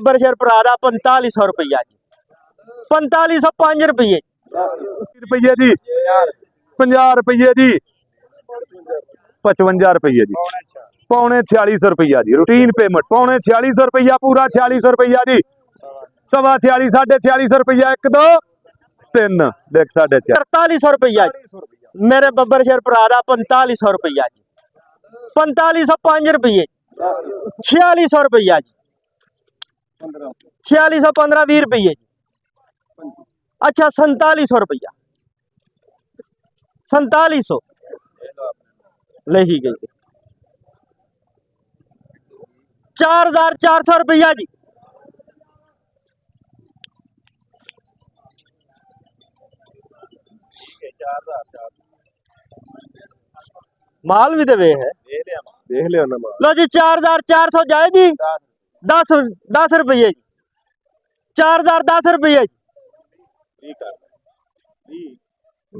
बब्बर शेर भरा दा 4500 रुपया जी 4505 रुपये रुपये जी 50 रुपये जी 55 रुपये जी पौने 4600 रुपया जी रूटीन पेमेंट पौने 4600 रुपया पूरा 4600 रुपया जी 46.5 46.5 रुपया 1 2 3 देख 4.5 4300 रुपया मेरे बब्बर शेर भरा दा 4500 रुपया जी 4505 रुपये 4600 रुपया जी 4615 20 रुपये जी अच्छा 4700 रुपया 4700 ले ही गई 4400 रुपया जी माल भी देवे है देख लियो ना लो जी 4400 जाए जी 10 रुपये जी 4010 रुपये जी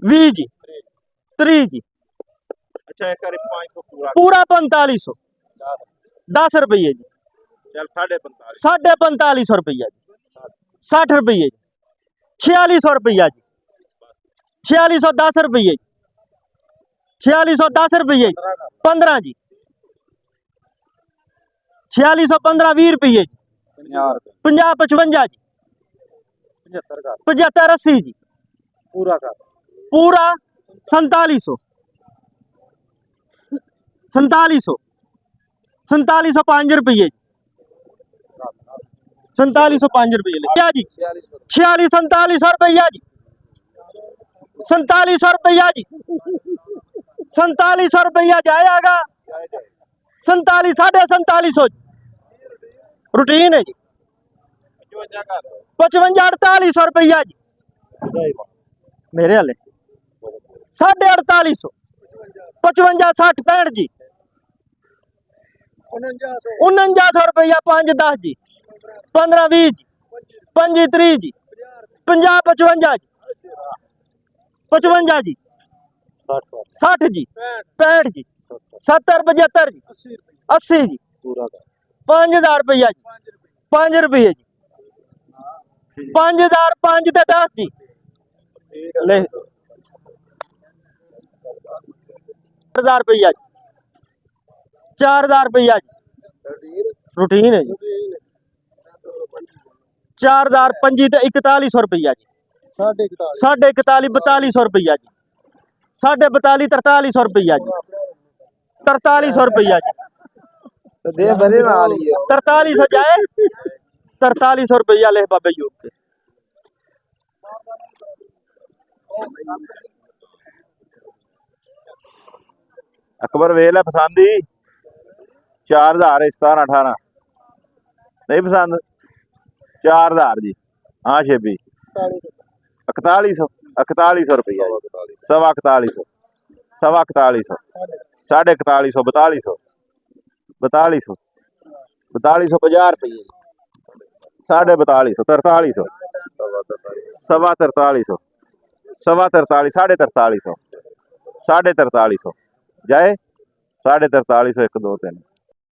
20 जी 30 जी अच्छा एक 500 पूरा 4500 10 रुपये जी चल 45 4500 रुपया जी 60 रुपये जी 4600 रुपया जी 4610 रुपये जी 4610 रुपये 15 जी 4615 20 रुपये जी 50 55 जी 75 80 जी पूरा 4700 5 रुपये 4705 रुपये क्या जी 46 4700 रुपया जी 4700 रुपया जी 4700 रुपया जाएगा 47 4750 रूटीन है जी 55 4800 रुपया जी मेरे वाले 4850 55 60 65 जी 4900 रुपया 5 10 जी 15 20 जी 25 30 जी 50 55 जी 55 जी 60 जी 65 जी 70 75 जी 80 जी 5000 रुपया जी 5 रुपये जी 5000 5 ते 10 जी ले 4000 रुपया जी 4000 रुपया जी रूटीन है जी 4000 25 ते 4100 रुपया जी 41 4200 रुपया जी 42 4300 रुपया जी 4300 रुपया जी दे बरे नाल ही 4300 जाए 4300 रुपया ले बाबे यूब के अकबर वेल है पसंद ही 4000 17 18 नहीं पसंद 4000 जी हाँ शेबी 4100 4100 रुपया 4100 4100 4100 4200 4200 4200 50 रुपये 4250 4300 सवा 4300 सवा 43 4300 4300 जाए 4300 1 2 3